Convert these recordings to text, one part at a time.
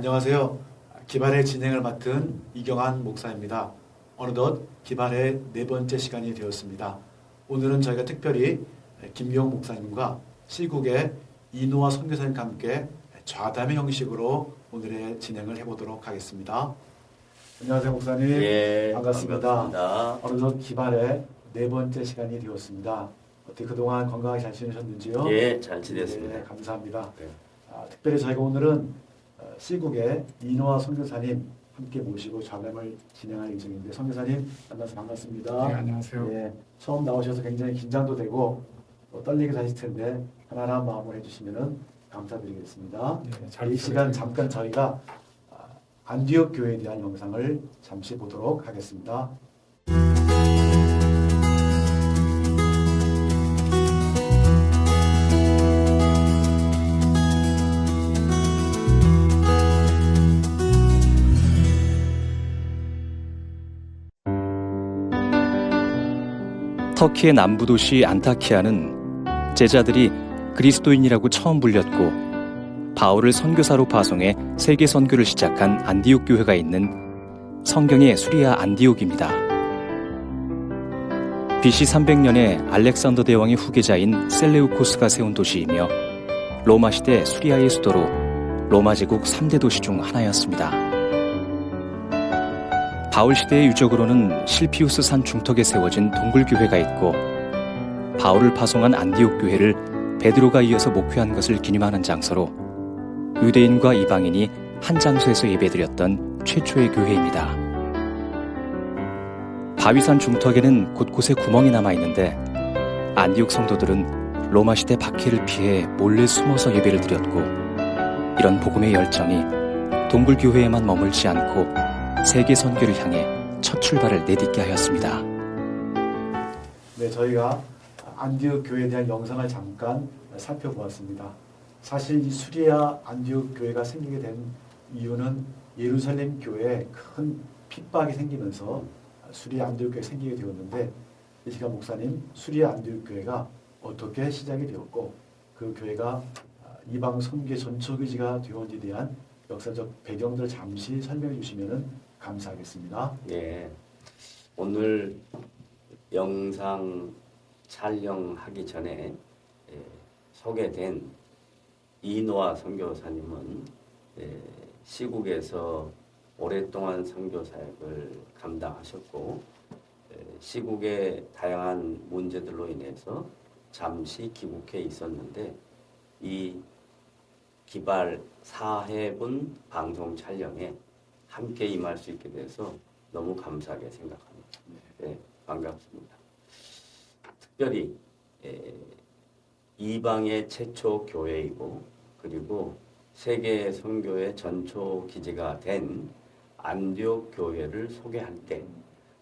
안녕하세요. 기발의 진행을 맡은 이경환 목사입니다. 어느덧 기발의 네 번째 시간이 되었습니다. 오늘은 저희가 특별히 김경 목사님과 시국의 이노아 선교사님과 함께 좌담의 형식으로 오늘의 진행을 해보도록 하겠습니다. 안녕하세요, 목사님. 예, 반갑습니다. 반갑습니다. 어느덧 기발의 네 번째 시간이 되었습니다. 어떻게 그동안 건강하게 잘 지내셨는지요? 예, 잘 지냈습니다. 네, 감사합니다. 네. 특별히 저희가 오늘은 시국의 이노아 선교사님 함께 모시고 좌담을 진행할 예정인데, 선교사님 만나서 반갑습니다. 네, 안녕하세요. 예, 처음 나오셔서 굉장히 긴장도 되고 떨리기도 하실 텐데 편안한 마음으로 해주시면 감사드리겠습니다. 네, 이 시간 잠깐 저희가 안디옥 교회에 대한 영상을 잠시 보도록 하겠습니다. 터키의 남부 도시 안타키아는 제자들이 그리스도인이라고 처음 불렸고 바울을 선교사로 파송해 세계 선교를 시작한 안디옥 교회가 있는 성경의 수리아 안디옥입니다. BC 300년에 알렉산더 대왕의 후계자인 셀레우코스가 세운 도시이며 로마 시대 수리아의 수도로 로마 제국 3대 도시 중 하나였습니다. 바울 시대의 유적으로는 실피우스 산 중턱에 세워진 동굴교회가 있고 바울을 파송한 안디옥 교회를 베드로가 이어서 목회한 것을 기념하는 장소로 유대인과 이방인이 한 장소에서 예배드렸던 최초의 교회입니다. 바위산 중턱에는 곳곳에 구멍이 남아있는데 안디옥 성도들은 로마 시대 박해를 피해 몰래 숨어서 예배를 드렸고 이런 복음의 열정이 동굴교회에만 머물지 않고 세계 선교를 향해 첫 출발을 내딛게 하였습니다. 네, 저희가 안디옥 교회에 대한 영상을 잠깐 살펴보았습니다. 사실 이 수리아 안디옥 교회가 생기게 된 이유는 예루살렘 교회에 큰 핍박이 생기면서 수리아 안디옥 교회가 생기게 되었는데, 이 시간 목사님, 수리아 안디옥 교회가 어떻게 시작이 되었고 그 교회가 이방 선교 전초기지가 되었는지에 대한 역사적 배경들을 잠시 설명해 주시면 감사하겠습니다. 예, 오늘 영상 촬영하기 전에 소개된 이노아 선교사님은 시국에서 오랫동안 선교 사역을 감당하셨고 시국의 다양한 문제들로 인해서 잠시 귀국해 있었는데 이 기발 4회분 방송 촬영에 함께 임할 수 있게 돼서 너무 감사하게 생각합니다. 네, 반갑습니다. 특별히 이방의 최초 교회이고 그리고 세계 선교의 전초 기지가 된 안디옥 교회를 소개할 때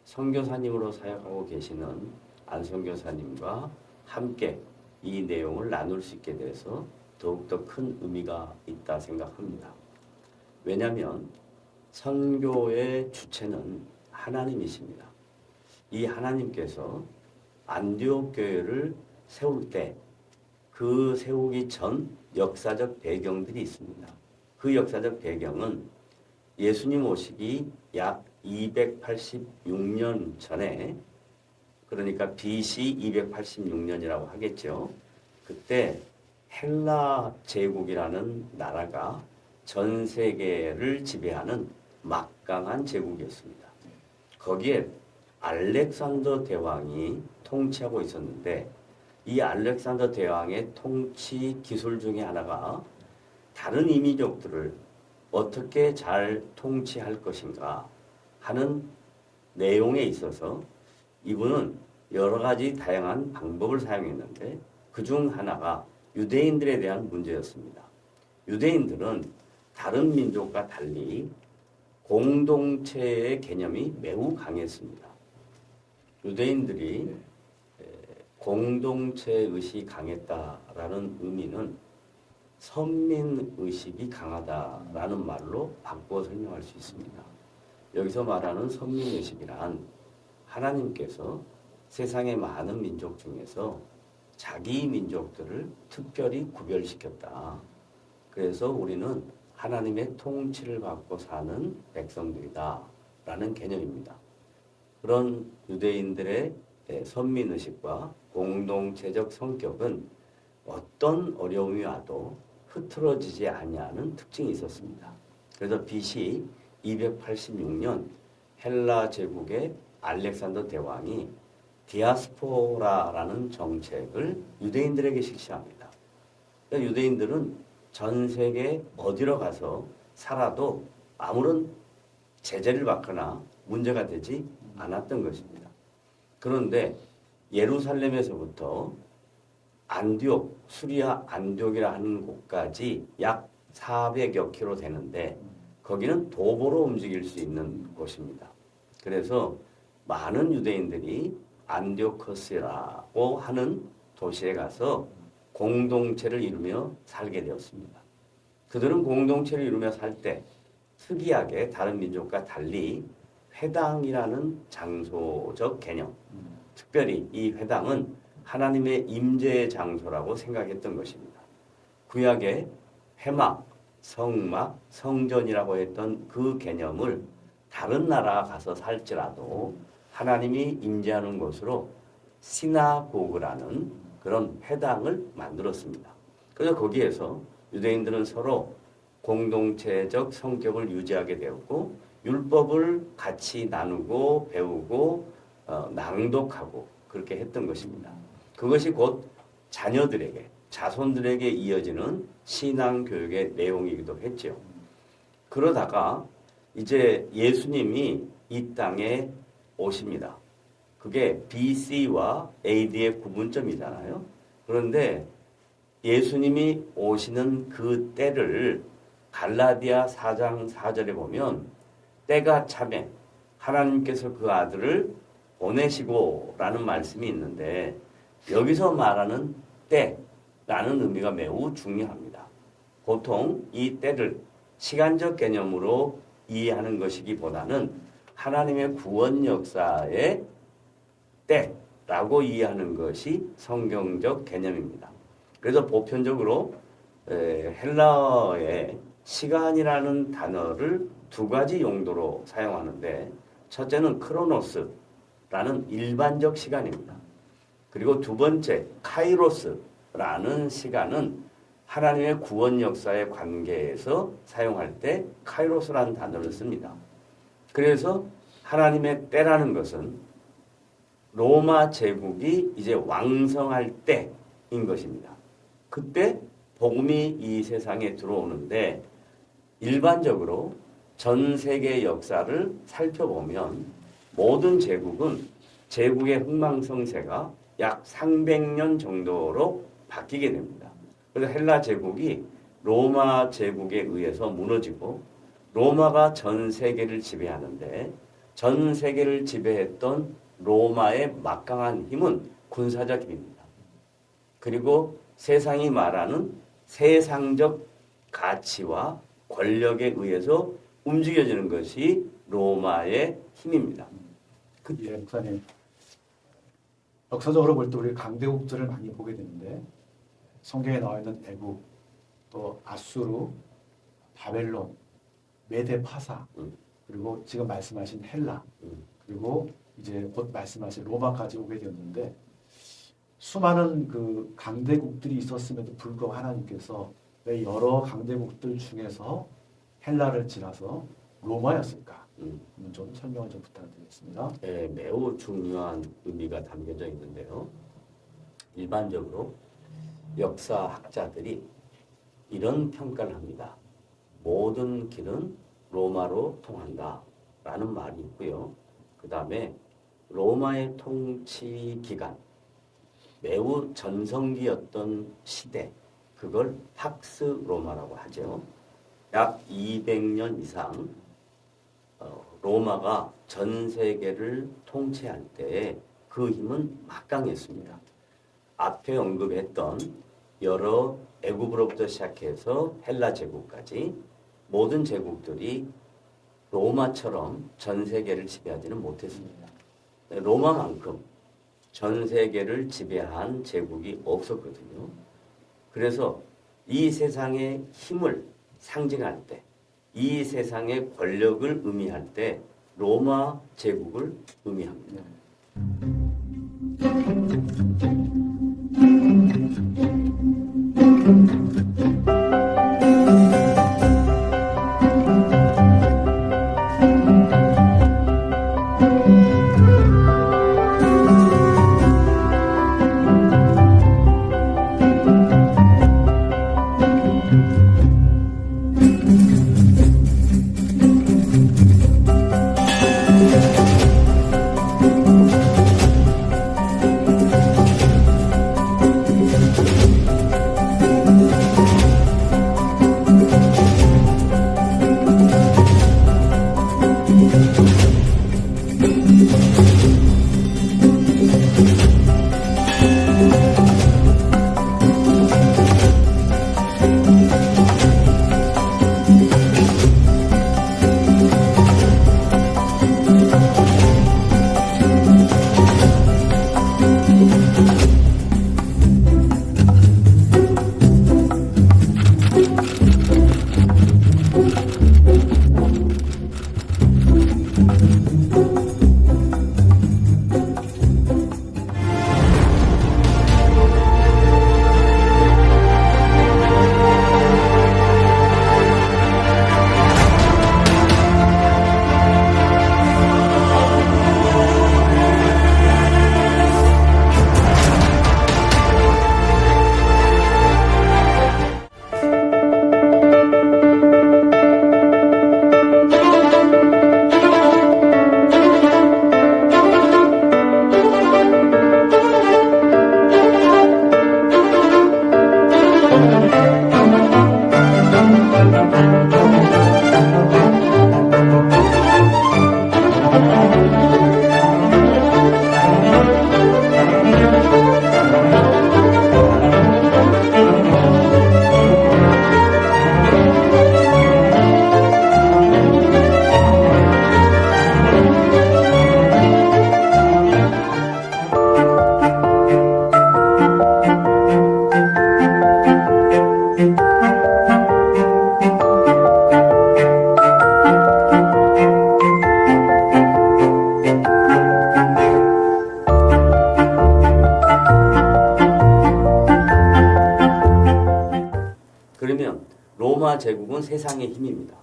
선교사님으로 사역하고 계시는 안 선교사님과 함께 이 내용을 나눌 수 있게 돼서 더욱더 큰 의미가 있다 생각합니다. 왜냐하면 선교의 주체는 하나님이십니다. 이 하나님께서 안디옥 교회를 세울 때 그 세우기 전 역사적 배경들이 있습니다. 그 역사적 배경은 예수님 오시기 약 286년 전에, 그러니까 BC 286년이라고 하겠죠. 그때 헬라 제국이라는 나라가 전 세계를 지배하는 막강한 제국이었습니다. 거기에 알렉산더 대왕이 통치하고 있었는데 이 알렉산더 대왕의 통치 기술 중에 하나가 다른 이민족들을 어떻게 잘 통치할 것인가 하는 내용에 있어서 이분은 여러 가지 다양한 방법을 사용했는데 그중 하나가 유대인들에 대한 문제였습니다. 유대인들은 다른 민족과 달리 공동체의 개념이 매우 강했습니다. 유대인들이 공동체 의식이 강했다라는 의미는 선민의식이 강하다라는 말로 바꿔 설명할 수 있습니다. 여기서 말하는 선민의식이란 하나님께서 세상의 많은 민족 중에서 자기 민족들을 특별히 구별시켰다. 그래서 우리는 하나님의 통치를 받고 사는 백성들이다라는 개념입니다. 그런 유대인들의 선민의식과 공동체적 성격은 어떤 어려움이 와도 흐트러지지 아니하는 특징이 있었습니다. 그래서 BC 286년 헬라 제국의 알렉산더 대왕이 디아스포라라는 정책을 유대인들에게 실시합니다. 그러니까 유대인들은 전 세계 어디로 가서 살아도 아무런 제재를 받거나 문제가 되지 않았던 것입니다. 그런데 예루살렘에서부터 안디옥, 수리아 안디옥이라 하는 곳까지 약 400여 킬로 되는데 거기는 도보로 움직일 수 있는 곳입니다. 그래서 많은 유대인들이 안디오커스라고 하는 도시에 가서 공동체를 이루며 살게 되었습니다. 그들은 공동체를 이루며 살 때 특이하게 다른 민족과 달리 회당이라는 장소적 개념, 특별히 이 회당은 하나님의 임재의 장소라고 생각했던 것입니다. 구약의 회막, 성막, 성전이라고 했던 그 개념을 다른 나라 가서 살지라도 하나님이 임재하는 곳으로 시나고그라는 그런 회당을 만들었습니다. 그래서 거기에서 유대인들은 서로 공동체적 성격을 유지하게 되었고 율법을 같이 나누고 배우고 낭독하고 그렇게 했던 것입니다. 그것이 곧 자녀들에게, 자손들에게 이어지는 신앙교육의 내용이기도 했죠. 그러다가 이제 예수님이 이 땅에 오십니다. 그게 BC와 AD의 구분점이잖아요. 그런데 예수님이 오시는 그 때를 갈라디아 4장 4절에 보면 때가 차매 하나님께서 그 아들을 보내시고 라는 말씀이 있는데 여기서 말하는 때라는 의미가 매우 중요합니다. 보통 이 때를 시간적 개념으로 이해하는 것이기보다는 하나님의 구원 역사의 때라고 이해하는 것이 성경적 개념입니다. 그래서 보편적으로 헬라어의 시간이라는 단어를 두 가지 용도로 사용하는데 첫째는 크로노스라는 일반적 시간입니다. 그리고 두 번째 카이로스라는 시간은 하나님의 구원 역사의 관계에서 사용할 때 카이로스라는 단어를 씁니다. 그래서 하나님의 때라는 것은 로마 제국이 이제 왕성할 때인 것입니다. 그때 복음이 이 세상에 들어오는데 일반적으로 전 세계 역사를 살펴보면 모든 제국은 제국의 흥망성쇠가 약 300년 정도로 바뀌게 됩니다. 그래서 헬라 제국이 로마 제국에 의해서 무너지고 로마가 전 세계를 지배하는데 전 세계를 지배했던 로마의 막강한 힘은 군사적 힘입니다. 그리고 세상이 말하는 세상적 가치와 권력에 의해서 움직여지는 것이 로마의 힘입니다. 예, 목사님. 역사적으로 볼 때 우리 강대국들을 많이 보게 되는데 성경에 나와 있는 애국, 또 아수르, 바벨론, 메데 파사, 그리고 지금 말씀하신 헬라, 그리고 이제 곧 말씀하신 로마까지 오게 되었는데 수많은 그 강대국들이 있었음에도 불구하고 하나님께서 왜 여러 강대국들 중에서 헬라를 지나서 로마였을까? 좀 설명을 좀 부탁드리겠습니다. 네, 매우 중요한 의미가 담겨져 있는데요. 일반적으로 역사학자들이 이런 평가를 합니다. 모든 길은 로마로 통한다 라는 말이 있고요. 그 다음에 로마의 통치 기간, 매우 전성기였던 시대, 그걸 팍스 로마라고 하죠. 약 200년 이상 로마가 전 세계를 통치할 때 그 힘은 막강했습니다. 앞에 언급했던 여러 애굽으로부터 시작해서 헬라 제국까지 모든 제국들이 로마처럼 전 세계를 지배하지는 못했습니다. 로마만큼 전 세계를 지배한 제국이 없었거든요. 그래서 이 세상의 힘을 상징할 때, 이 세상의 권력을 의미할 때 로마 제국을 의미합니다. 그러면 로마 제국은 세상의 힘입니다.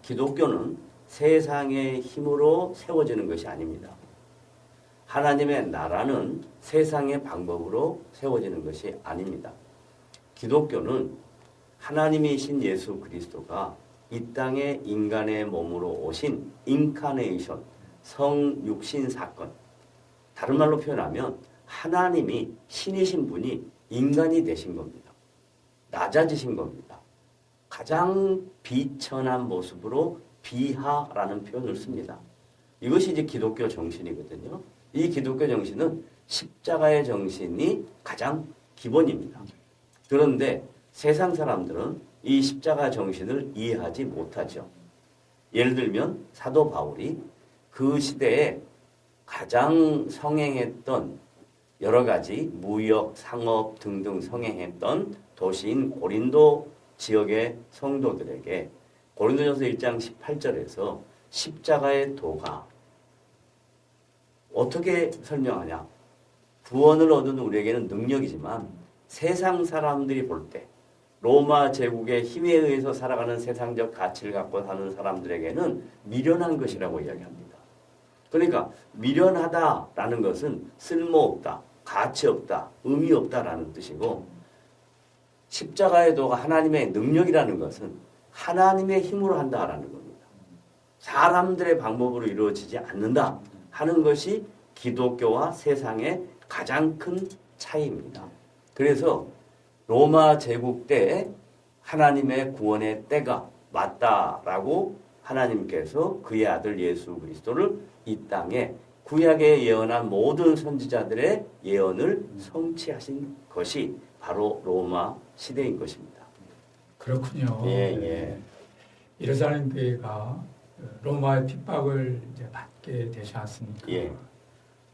기독교는 세상의 힘으로 세워지는 것이 아닙니다. 하나님의 나라는 세상의 방법으로 세워지는 것이 아닙니다. 기독교는 하나님이신 예수 그리스도가 이 땅에 인간의 몸으로 오신 인카네이션, 성육신 사건. 다른 말로 표현하면 하나님이 신이신 분이 인간이 되신 겁니다. 낮아지신 겁니다. 가장 비천한 모습으로 비하라는 표현을 씁니다. 이것이 이제 기독교 정신이거든요. 이 기독교 정신은 십자가의 정신이 가장 기본입니다. 그런데 세상 사람들은 이 십자가 정신을 이해하지 못하죠. 예를 들면 사도 바울이 그 시대에 가장 성행했던 여러 가지 무역, 상업 등등 성행했던 도시인 고린도 지역의 성도들에게 고린도전서 1장 18절에서 십자가의 도가 어떻게 설명하냐? 구원을 얻은 우리에게는 능력이지만 세상 사람들이 볼 때 로마 제국의 힘에 의해서 살아가는 세상적 가치를 갖고 사는 사람들에게는 미련한 것이라고 이야기합니다. 그러니까 미련하다라는 것은 쓸모없다, 가치 없다, 의미 없다라는 뜻이고 십자가의 도가 하나님의 능력이라는 것은 하나님의 힘으로 한다라는 겁니다. 사람들의 방법으로 이루어지지 않는다 하는 것이 기독교와 세상의 가장 큰 차이입니다. 그래서 로마 제국 때 하나님의 구원의 때가 맞다라고 하나님께서 그의 아들 예수 그리스도를 이 땅에 구약에 예언한 모든 선지자들의 예언을 성취하신 것이 바로 로마 시대인 것입니다. 그렇군요. 예. 예루살렘 교회가 로마의 핍박을 이제 받게 되지 않습니까? 예.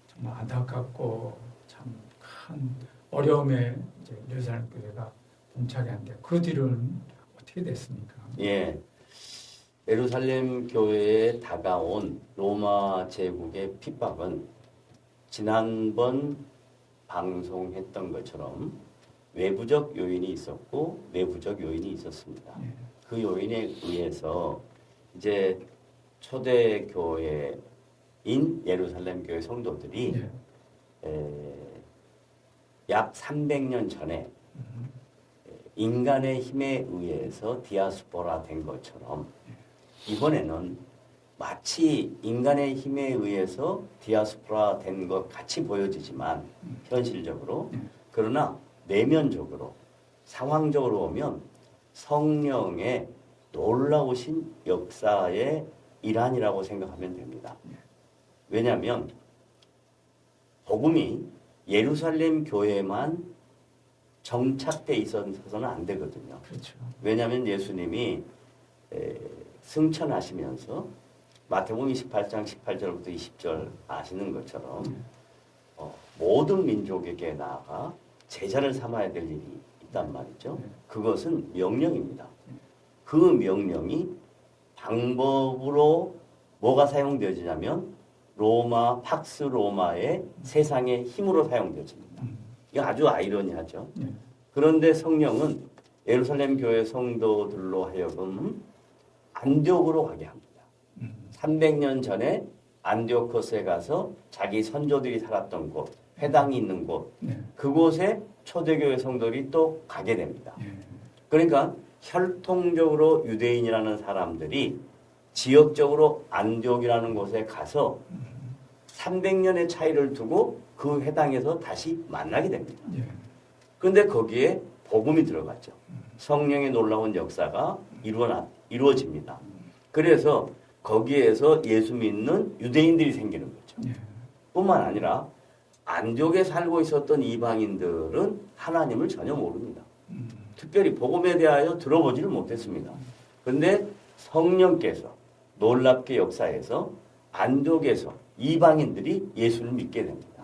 정말 안타깝고 참 큰 어려움에 이제 예루살렘 교회가 봉착이 안 돼. 그 뒤로는 어떻게 어떻게 됐습니까? 예. 예루살렘 교회에 다가온 로마 제국의 핍박은 지난번 방송했던 것처럼 외부적 요인이 있었고 내부적 요인이 있었습니다. 예. 그 요인에 의해서 이제 초대 교회인 예루살렘 교회 성도들이 예. 약 300년 전에 인간의 힘에 의해서 디아스포라 된 것처럼 이번에는 마치 인간의 힘에 의해서 디아스포라 된 것 같이 보여지지만 현실적으로 그러나 내면적으로 상황적으로 보면 성령의 놀라우신 역사의 일환이라고 생각하면 됩니다. 왜냐하면 복음이 예루살렘 교회만 정착돼 있어서는 안 되거든요. 그렇죠. 왜냐하면 예수님이 승천하시면서 마태복음 28장 18절부터 20절 아시는 것처럼 모든 민족에게 나아가 제자를 삼아야 될 일이 있단 말이죠. 그것은 명령입니다. 그 명령이 방법으로 뭐가 사용되어지냐면 로마, 팍스 로마의 세상의 힘으로 사용되어집니다. 이거 아주 아이러니하죠. 그런데 성령은 예루살렘 교회 성도들로 하여금 안디옥으로 가게 합니다. 300년 전에 안디오코스에 가서 자기 선조들이 살았던 곳, 회당이 있는 곳, 그곳에 초대교회 성도들이 또 가게 됩니다. 그러니까 혈통적으로 유대인이라는 사람들이 지역적으로 안디옥이라는 곳에 가서 300년의 차이를 두고 그 회당에서 다시 만나게 됩니다. 그런데 거기에 복음이 들어갔죠. 성령의 놀라운 역사가 이루어집니다. 그래서 거기에서 예수 믿는 유대인들이 생기는 거죠. 뿐만 아니라 안디옥에 살고 있었던 이방인들은 하나님을 전혀 모릅니다. 특별히 복음에 대하여 들어보지를 못했습니다. 그런데 성령께서 놀랍게 역사해서 안디옥에서 이방인들이 예수를 믿게 됩니다.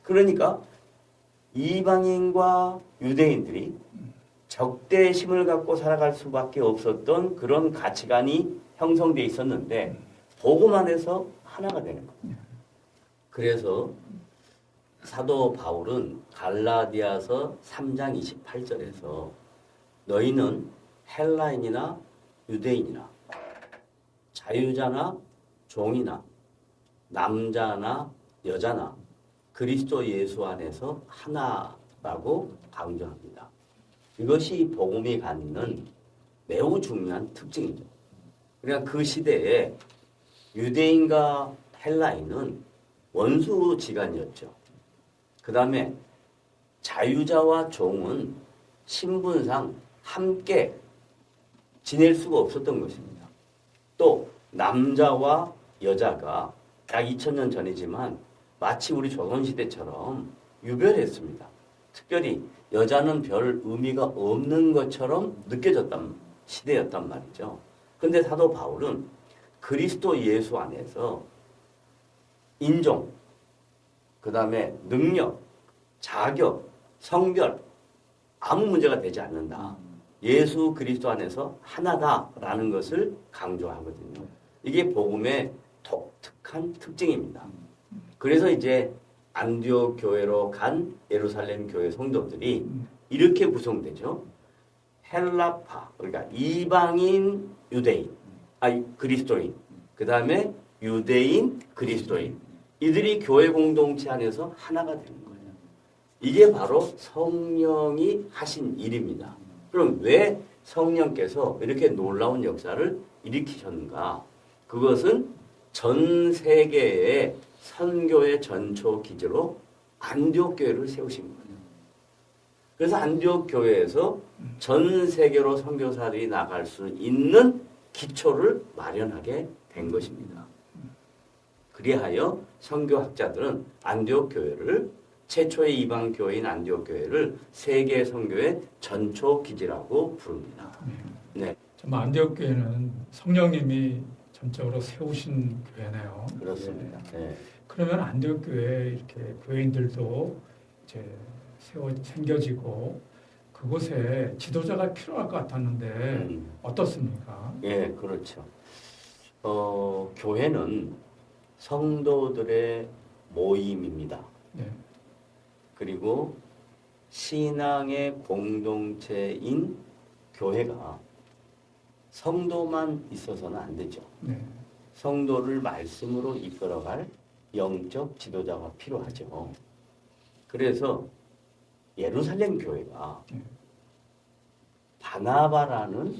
그러니까 이방인과 유대인들이 적대심을 갖고 살아갈 수밖에 없었던 그런 가치관이 형성되어 있었는데 복음 안에서 하나가 되는 겁니다. 그래서 사도 바울은 갈라디아서 3장 28절에서 너희는 헬라인이나 유대인이나 자유자나 종이나 남자나 여자나 그리스도 예수 안에서 하나라고 강조합니다. 이것이 복음이 갖는 매우 중요한 특징이죠. 그러니까 그 시대에 유대인과 헬라인은 원수지간이었죠. 그 다음에 자유자와 종은 신분상 함께 지낼 수가 없었던 것입니다. 또 남자와 여자가 약 2000년 전이지만 마치 우리 조선시대처럼 유별했습니다. 특별히 여자는 별 의미가 없는 것처럼 느껴졌던 시대였단 말이죠. 그런데 사도 바울은 그리스도 예수 안에서 인종, 그 다음에 능력, 자격, 성별 아무 문제가 되지 않는다. 예수 그리스도 안에서 하나다라는 것을 강조하거든요. 이게 복음의 독특한 특징입니다. 그래서 이제 안디옥 교회로 간 예루살렘 교회 성도들이 이렇게 구성되죠. 헬라파, 그러니까 이방인 유대인, 그리스도인, 그 다음에 유대인 그리스도인, 이들이 교회 공동체 안에서 하나가 되는 거예요. 이게 바로 성령이 하신 일입니다. 그럼 왜 성령께서 이렇게 놀라운 역사를 일으키셨는가? 그것은 전 세계의 선교의 전초 기지로 안디옥 교회를 세우신 거예요. 그래서 안디옥 교회에서 전 세계로 선교사들이 나갈 수 있는 기초를 마련하게 된 것입니다. 그리하여 선교학자들은 안디옥 교회를 최초의 이방 교회인 안디옥 교회를 세계 선교의 전초 기지라고 부릅니다. 네, 정말 안디옥 교회는 성령님이 전적으로 세우신 교회네요. 그렇습니다. 네. 그러면 안디옥 교회 이렇게 교회인들도 이제 생겨지고 그 그곳에 지도자가 필요할 것 같았는데 어떻습니까? 예, 그렇죠. 교회는 성도들의 모임입니다. 네. 그리고 신앙의 공동체인 교회가 성도만 있어서는 안 되죠. 네. 성도를 말씀으로 이끌어갈 영적 지도자가 필요하죠. 그래서 예루살렘 교회가 바나바라는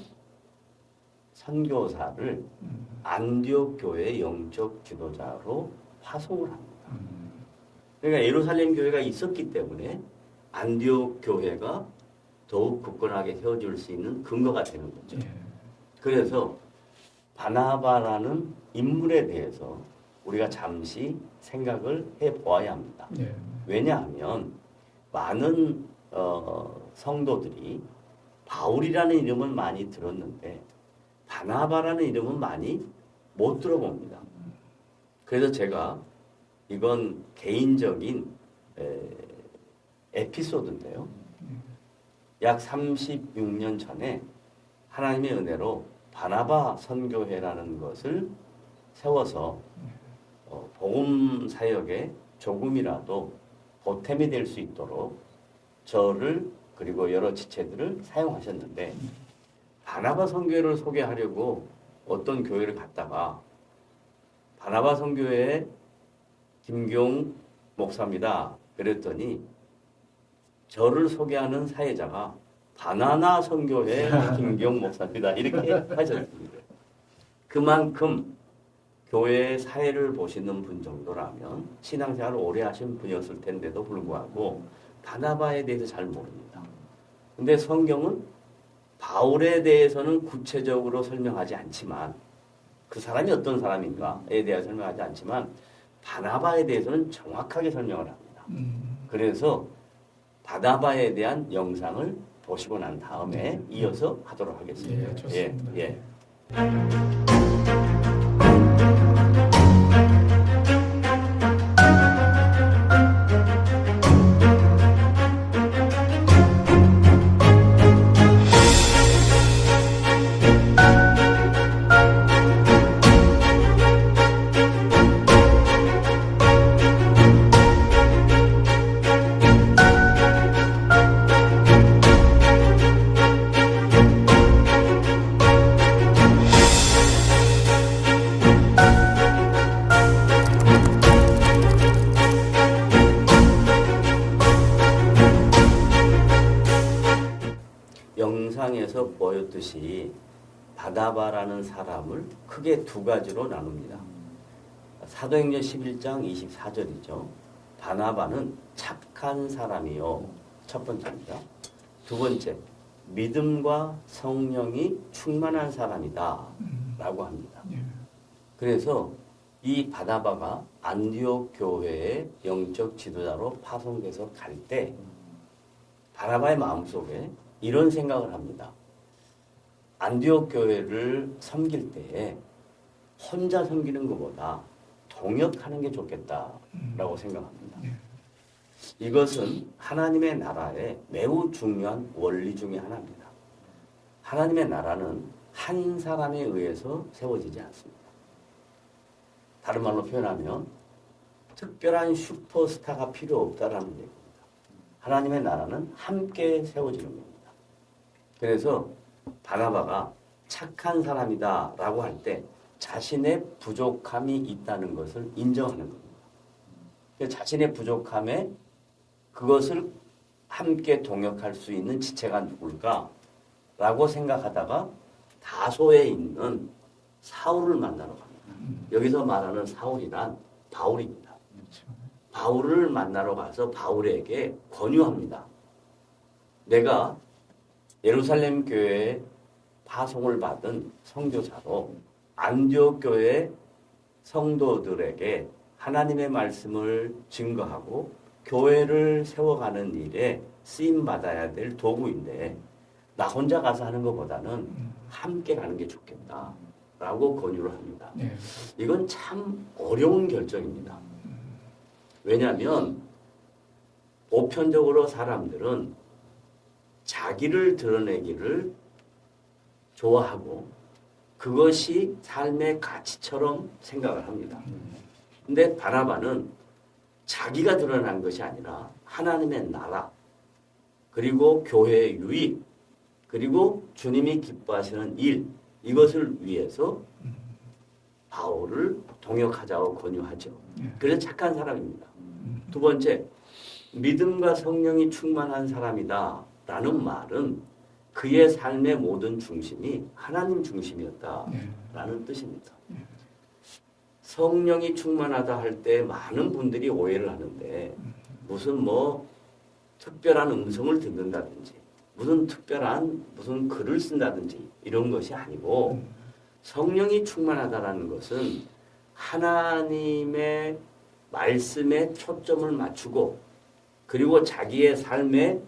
선교사를 안디옥 교회의 영적 지도자로 화송을 합니다. 그러니까 예루살렘 교회가 있었기 때문에 안디옥 교회가 더욱 굳건하게 세워질 수 있는 근거가 되는 거죠. 예. 그래서 바나바라는 인물에 대해서 우리가 잠시 생각을 해보아야 합니다. 예. 왜냐하면 많은 성도들이 바울이라는 이름은 많이 들었는데 바나바라는 이름은 많이 못 들어봅니다. 그래서 제가 이건 개인적인 에피소드인데요. 약 36년 전에 하나님의 은혜로 바나바 선교회라는 것을 세워서 복음 사역에 조금이라도 보탬이 될 수 있도록 저를 그리고 여러 지체들을 사용하셨는데 바나바 선교회를 소개하려고 어떤 교회를 갔다가 바나바 선교회의 김경 목사입니다. 그랬더니 저를 소개하는 사회자가 바나나 선교회 김경 목사입니다. 이렇게 하셨습니다. 그만큼 교회의 사회를 보시는 분 정도라면 신앙생활을 오래 하신 분이었을 텐데도 불구하고 바나바에 대해서 잘 모릅니다. 근데 성경은 바울에 대해서는 구체적으로 설명하지 않지만 그 사람이 어떤 사람인가에 대해 설명하지 않지만 바나바에 대해서는 정확하게 설명을 합니다. 그래서 바나바에 대한 영상을 보시고 난 다음에 이어서 하도록 하겠습니다. 예, 좋습니다. 예. 영상에서 보였듯이 바나바라는 사람을 크게 두 가지로 나눕니다. 사도행전 11장 24절이죠. 바나바는 착한 사람이요. 첫 번째입니다. 두 번째, 믿음과 성령이 충만한 사람이다. 라고 합니다. 그래서 이 바나바가 안디옥 교회의 영적 지도자로 파송돼서 갈 때 바나바의 마음속에 이런 생각을 합니다. 안디옥 교회를 섬길 때에 혼자 섬기는 것보다 동역하는 게 좋겠다라고 생각합니다. 이것은 하나님의 나라의 매우 중요한 원리 중에 하나입니다. 하나님의 나라는 한 사람에 의해서 세워지지 않습니다. 다른 말로 표현하면 특별한 슈퍼스타가 필요 없다라는 얘기입니다. 하나님의 나라는 함께 세워지는 겁니다. 그래서 바나바가 착한 사람이다라고 할 때 자신의 부족함이 있다는 것을 인정하는 겁니다. 자신의 부족함에 그것을 함께 동역할 수 있는 지체가 누굴까라고 생각하다가 다소에 있는 사울을 만나러 갑니다. 여기서 말하는 사울이란 바울입니다. 바울을 만나러 가서 바울에게 권유합니다. 내가 예루살렘 교회에 파송을 받은 선교사로 안디옥 교회 성도들에게 하나님의 말씀을 증거하고 교회를 세워가는 일에 쓰임 받아야 될 도구인데 나 혼자 가서 하는 것보다는 함께 가는 게 좋겠다라고 권유를 합니다. 네. 이건 참 어려운 결정입니다. 왜냐하면 보편적으로 사람들은 자기를 드러내기를 좋아하고 그것이 삶의 가치처럼 생각을 합니다. 근데 바나바는 자기가 드러난 것이 아니라 하나님의 나라, 그리고 교회의 유익, 그리고 주님이 기뻐하시는 일, 이것을 위해서 바울을 동역하자고 권유하죠. 그래서 착한 사람입니다. 두 번째, 믿음과 성령이 충만한 사람이다 라는 말은 그의 삶의 모든 중심이 하나님 중심이었다라는 뜻입니다. 성령이 충만하다 할 때 많은 분들이 오해를 하는데 무슨 뭐 특별한 음성을 듣는다든지 무슨 특별한 무슨 글을 쓴다든지 이런 것이 아니고 성령이 충만하다라는 것은 하나님의 말씀에 초점을 맞추고 그리고 자기의 삶에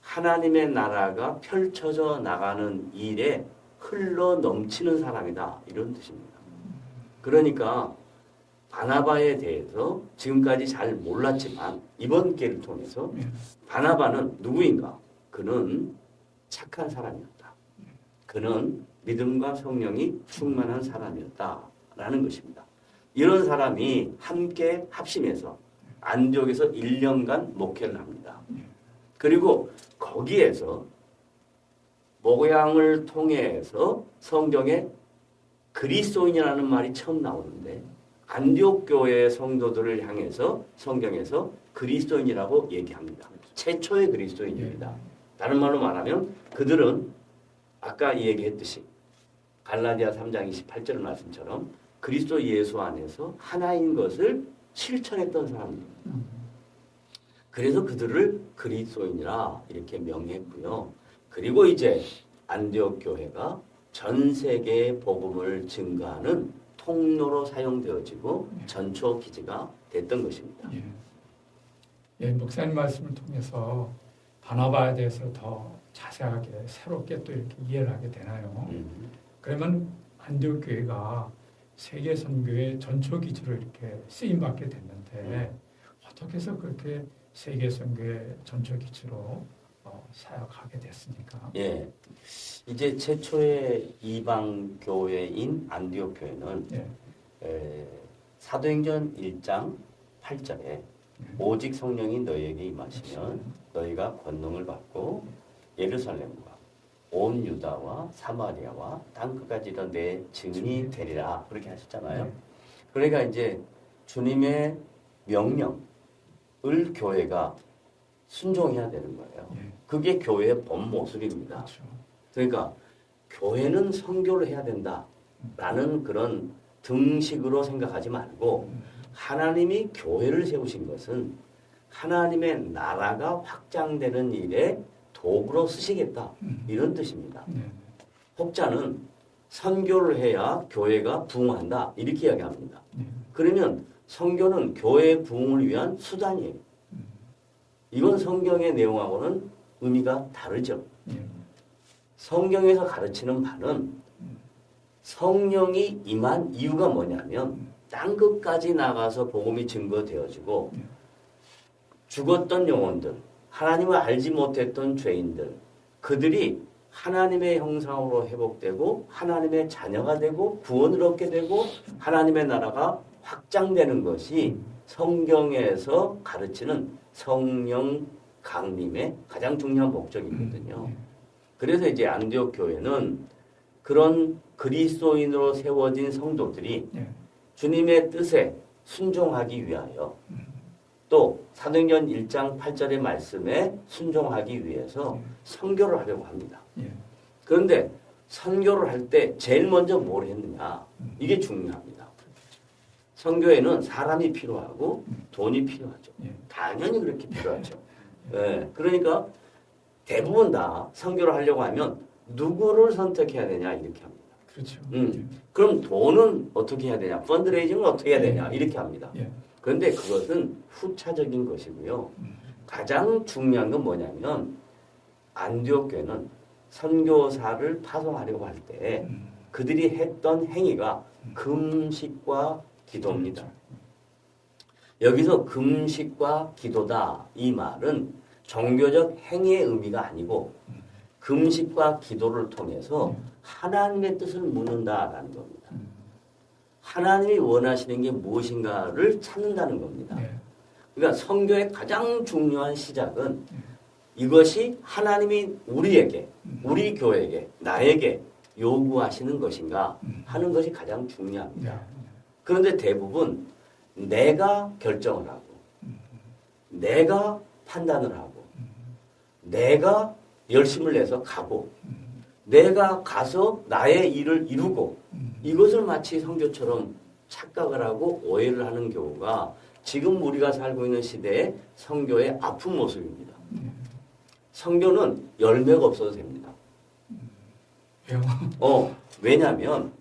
하나님의 나라가 펼쳐져 나가는 일에 흘러 넘치는 사람이다 이런 뜻입니다. 그러니까 바나바에 대해서 지금까지 잘 몰랐지만 이번 기회를 통해서 바나바는 누구인가? 그는 착한 사람이었다. 그는 믿음과 성령이 충만한 사람이었다라는 것입니다. 이런 사람이 함께 합심해서 안디옥에서 1년간 목회를 합니다. 그리고 거기에서 목양을 통해서 성경에 그리스도인이라는 말이 처음 나오는데 안디옥 교회의 성도들을 향해서 성경에서 그리스도인이라고 얘기합니다. 최초의 그리스도인입니다. 다른 말로 말하면 그들은 아까 얘기했듯이 갈라디아 3장 28절 말씀처럼 그리스도 예수 안에서 하나인 것을 실천했던 사람입니다. 그래서 그들을 그리스도인이라 이렇게 명했고요. 그리고 이제 안디옥 교회가 전 세계에 복음을 증가하는 통로로 사용되어지고 전초 기지가 됐던 것입니다. 목사님 말씀을 통해서 바나바에 대해서 더 자세하게 새롭게 또 이렇게 이해를 하게 되나요? 그러면 안디옥 교회가 세계 선교의 전초 기지로 이렇게 쓰임 받게 됐는데 어떻게 해서 그렇게 세계 선교의 전초 기지로 사역하게 됐습니까? 예, 이제 최초의 이방 교회인 안디옥 교회는 사도행전 1장 8절에 오직 성령이 너희에게 임하시면 너희가 권능을 받고 예루살렘과 온 유다와 사마리아와 땅 끝까지 이런 내 증인이 되리라 그렇게 하셨잖아요. 그러니까 이제 주님의 명령을 교회가 순종해야 되는 거예요. 그게 교회의 본 모습입니다. 그렇죠. 그러니까 교회는 선교를 해야 된다라는 그런 등식으로 생각하지 말고 하나님이 교회를 세우신 것은 하나님의 나라가 확장되는 일에 도구로 쓰시겠다 이런 뜻입니다. 혹자는 선교를 해야 교회가 부흥한다 이렇게 이야기합니다. 그러면 선교는 교회의 부흥을 위한 수단이에요. 이건 성경의 내용하고는 의미가 다르죠. 성경에서 가르치는 바는 성령이 임한 이유가 뭐냐면 땅 끝까지 나가서 복음이 증거되어지고 죽었던 영혼들, 하나님을 알지 못했던 죄인들, 그들이 하나님의 형상으로 회복되고 하나님의 자녀가 되고 구원을 얻게 되고 하나님의 나라가 확장되는 것이 성경에서 가르치는 성령 강림의 가장 중요한 목적이거든요. 그래서 이제 안디옥 교회는 그런 그리스도인으로 세워진 성도들이 주님의 뜻에 순종하기 위하여 또 사도행전 1장 8절의 말씀에 순종하기 위해서 선교를 하려고 합니다. 그런데 선교를 할 때 제일 먼저 뭘 했느냐 이게 중요합니다. 선교에는 사람이 필요하고 돈이 필요하죠. 당연히 그렇게 필요하죠. 그러니까 대부분 다 선교를 하려고 하면 누구를 선택해야 되냐 이렇게 합니다. 그렇죠. 그럼 돈은 어떻게 해야 되냐? 펀드레이징은 어떻게 해야 되냐? 이렇게 합니다. 그런데 그것은 후차적인 것이고요. 가장 중요한 건 뭐냐면 안디옥 교회는 선교사를 파송하려고 할 때 그들이 했던 행위가 금식과 기도입니다. 여기서 금식과 기도다 이 말은 종교적 행위의 의미가 아니고 금식과 기도를 통해서 하나님의 뜻을 묻는다라는 겁니다. 하나님이 원하시는 게 무엇인가를 찾는다는 겁니다. 네. 그러니까 선교의 가장 중요한 시작은 이것이 하나님이 우리에게, 우리 교회에게, 나에게 요구하시는 것인가 하는 것이 가장 중요합니다. 네. 그런데 대부분 내가 결정을 하고 내가 판단을 하고 내가 열심을 내서 가고 내가 가서 나의 일을 이루고 이것을 마치 선교처럼 착각을 하고 오해를 하는 경우가 지금 우리가 살고 있는 시대의 선교의 아픈 모습입니다. 선교는 열매가 없어도 됩니다. 왜요? 왜냐하면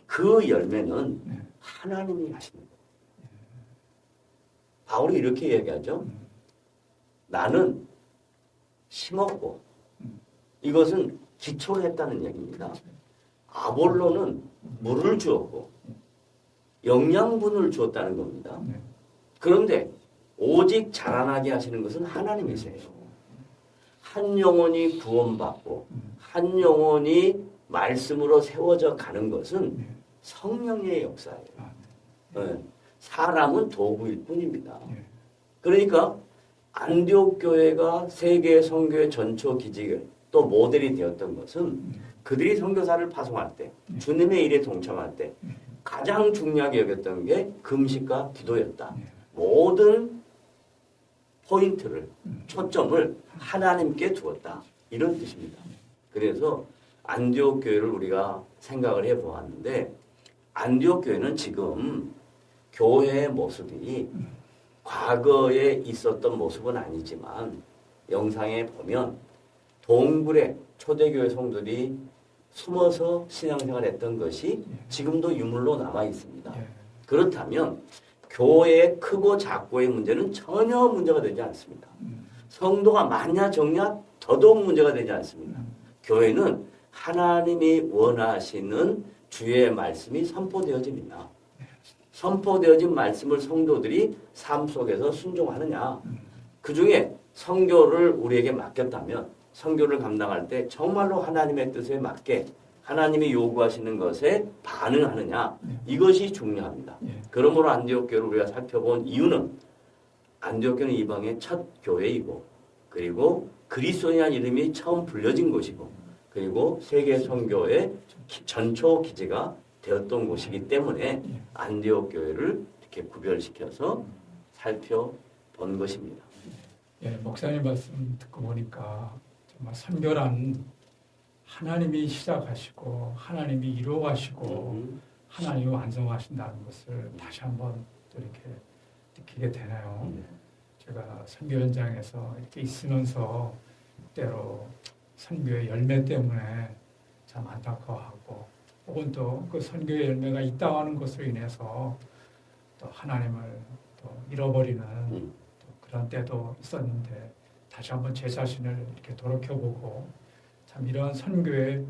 그 열매는 하나님이 하시는 거예요. 바울이 이렇게 얘기하죠. 나는 심었고 이것은 기초를 했다는 얘기입니다. 아볼로는 물을 주었고 영양분을 주었다는 겁니다. 그런데 오직 자라나게 하시는 것은 하나님이세요. 한 영혼이 구원받고 한 영혼이 말씀으로 세워져 가는 것은 성령의 역사예요. 네. 사람은 도구일 뿐입니다. 그러니까 안디옥 교회가 세계 선교의 전초 기지 또 모델이 되었던 것은 그들이 선교사를 파송할 때 주님의 일에 동참할 때 가장 중요하게 여겼던 게 금식과 기도였다. 모든 포인트를 초점을 하나님께 두었다. 이런 뜻입니다. 그래서 안디옥 교회를 우리가 생각을 해보았는데 안디옥 교회는 지금 교회의 모습이 과거에 있었던 모습은 아니지만 영상에 보면 동굴에 초대교회 성도들이 숨어서 신앙생활 했던 것이 지금도 유물로 남아 있습니다. 그렇다면 교회의 크고 작고의 문제는 전혀 문제가 되지 않습니다. 성도가 많냐 적냐 더더욱 문제가 되지 않습니다. 교회는 하나님이 원하시는 주의 말씀이 선포되어집니다. 선포되어진 말씀을 성도들이 삶 속에서 순종하느냐. 그 중에 선교를 우리에게 맡겼다면 선교를 감당할 때 정말로 하나님의 뜻에 맞게 하나님이 요구하시는 것에 반응하느냐. 이것이 중요합니다. 그러므로 안디옥 교회를 우리가 살펴본 이유는 안디옥 교회는 이방의 첫 교회이고 그리고 그리스도인이라는 이름이 처음 불려진 곳이고 그리고 세계 선교의 전초 기지가 되었던 곳이기 때문에 안디옥 교회를 이렇게 구별시켜서 살펴본 것입니다. 예, 목사님 말씀 듣고 보니까 정말 선교란 하나님이 시작하시고 하나님이 이루어가시고 하나님이 완성하신다는 것을 다시 한번 또 이렇게 느끼게 되나요? 제가 선교 현장에서 이렇게 있으면서 때로 선교의 열매 때문에 참 안타까워하고 혹은 또 그 선교의 열매가 있다고 하는 것으로 인해서 또 하나님을 또 잃어버리는 또 그런 때도 있었는데 다시 한번 제 자신을 이렇게 돌이켜보고 참 이런 선교의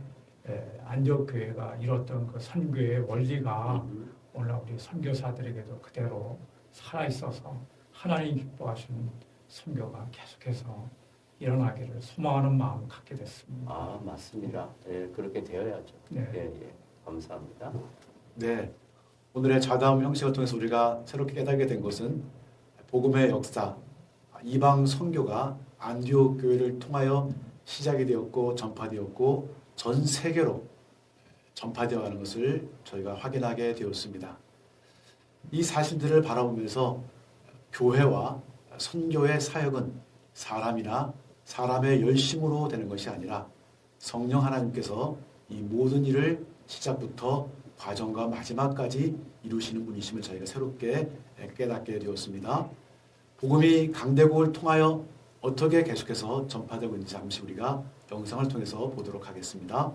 안디옥 교회가 이뤘던 그 선교의 원리가 오늘 우리 선교사들에게도 그대로 살아있어서 하나님 기뻐하시는 선교가 계속해서 일어나기를 소망하는 마음을 갖게 됐습니다. 아, 맞습니다. 예, 그렇게 되어야죠. 네. 예. 감사합니다. 네, 오늘의 자담 형식을 통해서 우리가 새롭게 깨닫게 된 것은 복음의 역사, 이방 선교가 안디옥 교회를 통하여 시작이 되었고 전파되었고 전 세계로 전파되어 가는 것을 저희가 확인하게 되었습니다. 이 사실들을 바라보면서 교회와 선교의 사역은 사람이나 사람의 열심으로 되는 것이 아니라 성령 하나님께서 이 모든 일을 시작부터 과정과 마지막까지 이루시는 분이심을 저희가 새롭게 깨닫게 되었습니다. 복음이 강대국을 통하여 어떻게 계속해서 전파되고 있는지 잠시 우리가 영상을 통해서 보도록 하겠습니다.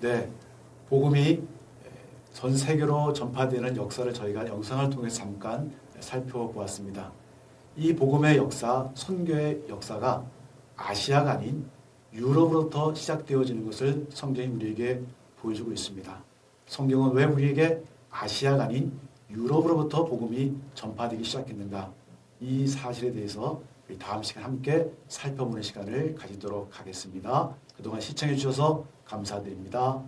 네, 복음이 전 세계로 전파되는 역사를 저희가 영상을 통해서 잠깐 살펴보았습니다. 이 복음의 역사, 선교의 역사가 아시아가 아닌 유럽으로부터 시작되어지는 것을 성경이 우리에게 보여주고 있습니다. 성경은 왜 우리에게 아시아가 아닌 유럽으로부터 복음이 전파되기 시작했는가? 이 사실에 대해서 우리 다음 시간 함께 살펴보는 시간을 가지도록 하겠습니다. 그동안 시청해 주셔서 감사드립니다.